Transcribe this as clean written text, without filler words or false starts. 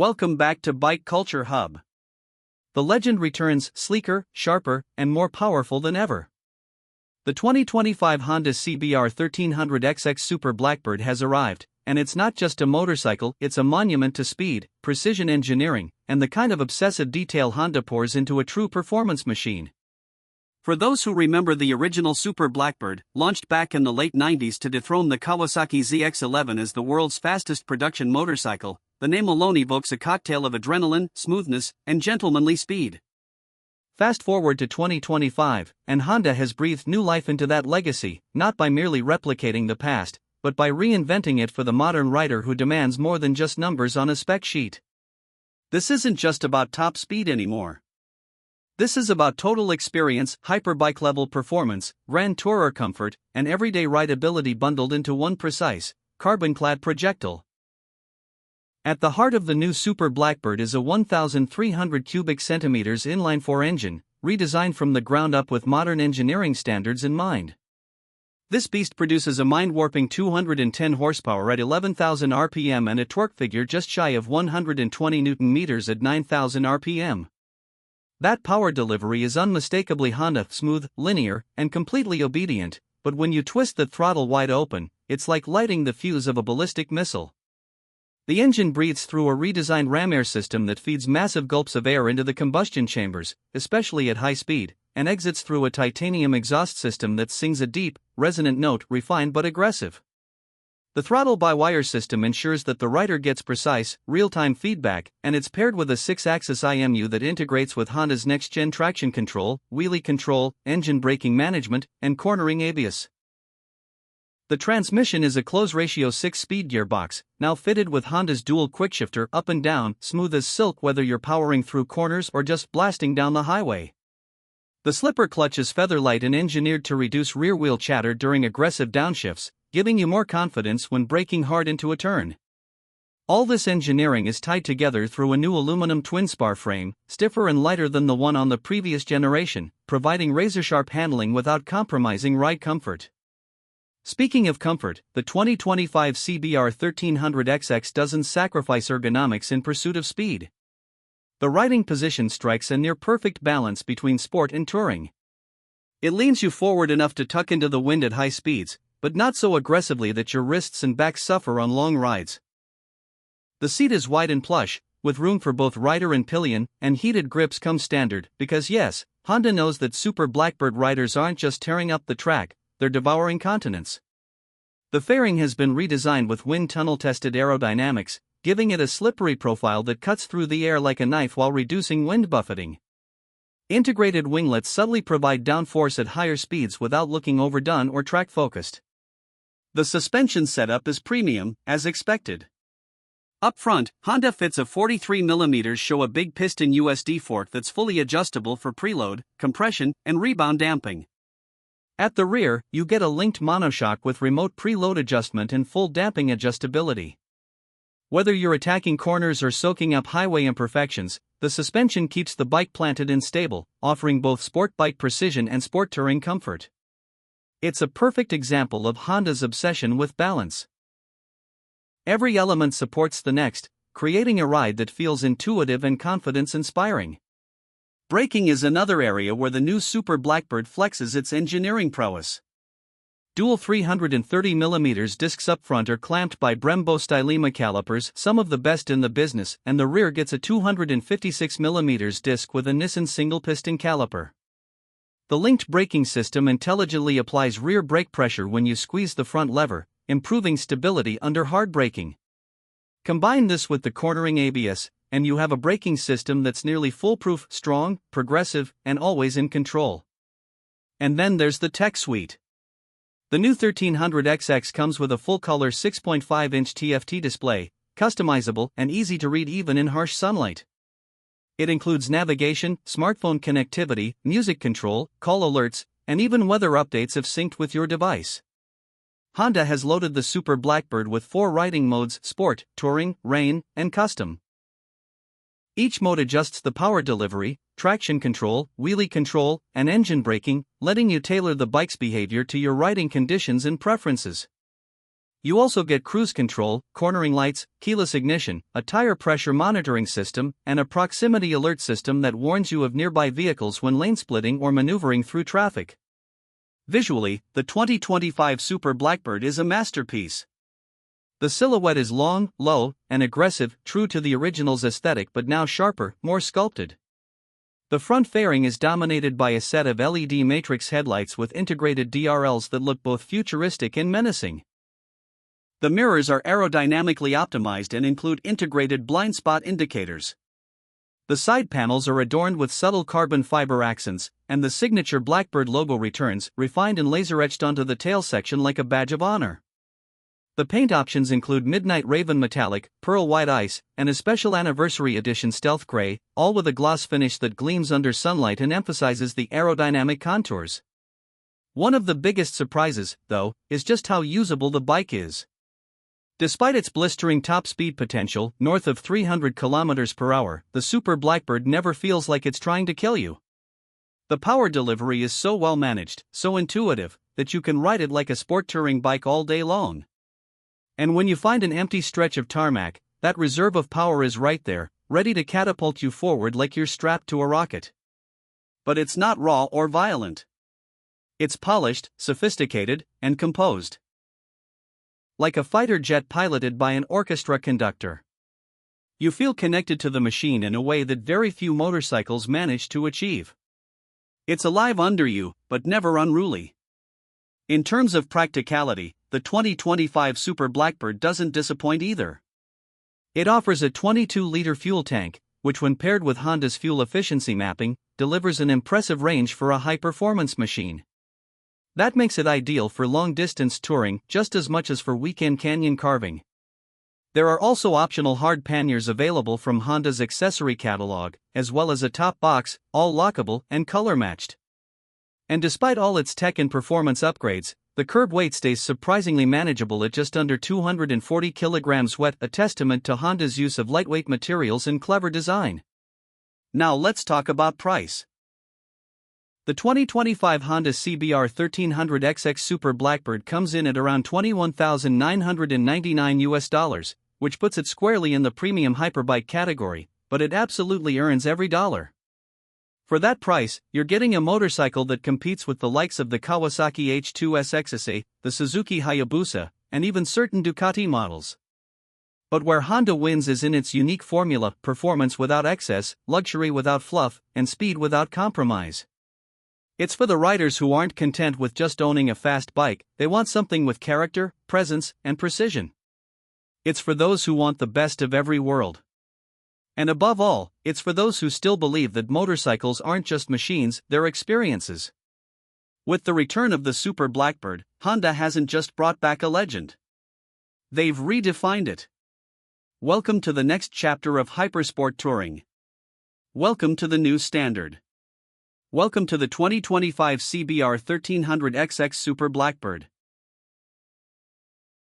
Welcome back to Bike Culture Hub. The legend returns, sleeker, sharper, and more powerful than ever. The 2025 Honda CBR 1300XX Super Blackbird has arrived, and it's not just a motorcycle, it's a monument to speed, precision engineering, and the kind of obsessive detail Honda pours into a true performance machine. For those who remember the original Super Blackbird, launched back in the late 90s to dethrone the Kawasaki ZX-11 as the world's fastest production motorcycle, the name alone evokes a cocktail of adrenaline, smoothness, and gentlemanly speed. Fast forward to 2025, and Honda has breathed new life into that legacy, not by merely replicating the past, but by reinventing it for the modern rider who demands more than just numbers on a spec sheet. This isn't just about top speed anymore. This is about total experience, hyperbike level performance, grand tourer comfort, and everyday rideability bundled into one precise, carbon-clad projectile. At the heart of the new Super Blackbird is a 1,300 cubic centimeters inline-four engine, redesigned from the ground up with modern engineering standards in mind. This beast produces a mind-warping 210 horsepower at 11,000 RPM and a torque figure just shy of 120 Nm at 9,000 RPM. That power delivery is unmistakably Honda, smooth, linear, and completely obedient, but when you twist the throttle wide open, it's like lighting the fuse of a ballistic missile. The engine breathes through a redesigned ram air system that feeds massive gulps of air into the combustion chambers, especially at high speed, and exits through a titanium exhaust system that sings a deep, resonant note, refined but aggressive. The throttle-by-wire system ensures that the rider gets precise, real-time feedback, and it's paired with a 6-axis IMU that integrates with Honda's next-gen traction control, wheelie control, engine braking management, and cornering ABS. The transmission is a close-ratio 6-speed gearbox, now fitted with Honda's dual quickshifter up and down, smooth as silk whether you're powering through corners or just blasting down the highway. The slipper clutch is feather-light and engineered to reduce rear-wheel chatter during aggressive downshifts, giving you more confidence when braking hard into a turn. All this engineering is tied together through a new aluminum twin-spar frame, stiffer and lighter than the one on the previous generation, providing razor-sharp handling without compromising ride comfort. Speaking of comfort, the 2025 CBR 1300XX doesn't sacrifice ergonomics in pursuit of speed. The riding position strikes a near-perfect balance between sport and touring. It leans you forward enough to tuck into the wind at high speeds, but not so aggressively that your wrists and back suffer on long rides. The seat is wide and plush, with room for both rider and pillion, and heated grips come standard, because yes, Honda knows that Super Blackbird riders aren't just tearing up the track, they're devouring continents. The fairing has been redesigned with wind tunnel-tested aerodynamics, giving it a slippery profile that cuts through the air like a knife while reducing wind buffeting. Integrated winglets subtly provide downforce at higher speeds without looking overdone or track-focused. The suspension setup is premium, as expected. Up front, Honda fits a 43mm show a big piston USD fork that's fully adjustable for preload, compression, and rebound damping. At the rear, you get a linked monoshock with remote preload adjustment and full damping adjustability. Whether you're attacking corners or soaking up highway imperfections, the suspension keeps the bike planted and stable, offering both sport bike precision and sport touring comfort. It's a perfect example of Honda's obsession with balance. Every element supports the next, creating a ride that feels intuitive and confidence-inspiring. Braking is another area where the new Super Blackbird flexes its engineering prowess. Dual 330mm discs up front are clamped by Brembo Stylema calipers, some of the best in the business, and the rear gets a 256mm disc with a Nissan single-piston caliper. The linked braking system intelligently applies rear brake pressure when you squeeze the front lever, improving stability under hard braking. Combine this with the cornering ABS, and you have a braking system that's nearly foolproof, strong, progressive, and always in control. And then there's the tech suite. The new 1300XX comes with a full-color 6.5-inch TFT display, customizable and easy to read even in harsh sunlight. It includes navigation, smartphone connectivity, music control, call alerts, and even weather updates if synced with your device. Honda has loaded the Super Blackbird with 4 riding modes: Sport, Touring, Rain, and Custom. Each mode adjusts the power delivery, traction control, wheelie control, and engine braking, letting you tailor the bike's behavior to your riding conditions and preferences. You also get cruise control, cornering lights, keyless ignition, a tire pressure monitoring system, and a proximity alert system that warns you of nearby vehicles when lane splitting or maneuvering through traffic. Visually, the 2025 Super Blackbird is a masterpiece. The silhouette is long, low, and aggressive, true to the original's aesthetic but now sharper, more sculpted. The front fairing is dominated by a set of LED matrix headlights with integrated DRLs that look both futuristic and menacing. The mirrors are aerodynamically optimized and include integrated blind spot indicators. The side panels are adorned with subtle carbon fiber accents, and the signature Blackbird logo returns, refined and laser-etched onto the tail section like a badge of honor. The paint options include Midnight Raven Metallic, Pearl White Ice, and a special anniversary edition Stealth Gray, all with a gloss finish that gleams under sunlight and emphasizes the aerodynamic contours. One of the biggest surprises, though, is just how usable the bike is. Despite its blistering top speed potential, north of 300 km per hour, the Super Blackbird never feels like it's trying to kill you. The power delivery is so well managed, so intuitive, that you can ride it like a sport touring bike all day long. And when you find an empty stretch of tarmac, that reserve of power is right there, ready to catapult you forward like you're strapped to a rocket. But it's not raw or violent. It's polished, sophisticated, and composed. Like a fighter jet piloted by an orchestra conductor. You feel connected to the machine in a way that very few motorcycles manage to achieve. It's alive under you, but never unruly. In terms of practicality, the 2025 Super Blackbird doesn't disappoint either. It offers a 22-liter fuel tank, which when paired with Honda's fuel efficiency mapping, delivers an impressive range for a high-performance machine. That makes it ideal for long-distance touring just as much as for weekend canyon carving. There are also optional hard panniers available from Honda's accessory catalog, as well as a top box, all lockable and color-matched. And despite all its tech and performance upgrades, the curb weight stays surprisingly manageable at just under 240 kilograms wet, a testament to Honda's use of lightweight materials and clever design. Now let's talk about price. The 2025 Honda CBR 1300XX Super Blackbird comes in at around $21,999, which puts it squarely in the premium hyperbike category, but it absolutely earns every dollar. For that price, you're getting a motorcycle that competes with the likes of the Kawasaki H2SXSA, the Suzuki Hayabusa, and even certain Ducati models. But where Honda wins is in its unique formula: performance without excess, luxury without fluff, and speed without compromise. It's for the riders who aren't content with just owning a fast bike, they want something with character, presence, and precision. It's for those who want the best of every world. And above all, it's for those who still believe that motorcycles aren't just machines, they're experiences. With the return of the Super Blackbird, Honda hasn't just brought back a legend. They've redefined it. Welcome to the next chapter of hypersport touring. Welcome to the new standard. Welcome to the 2025 CBR 1300XX Super Blackbird.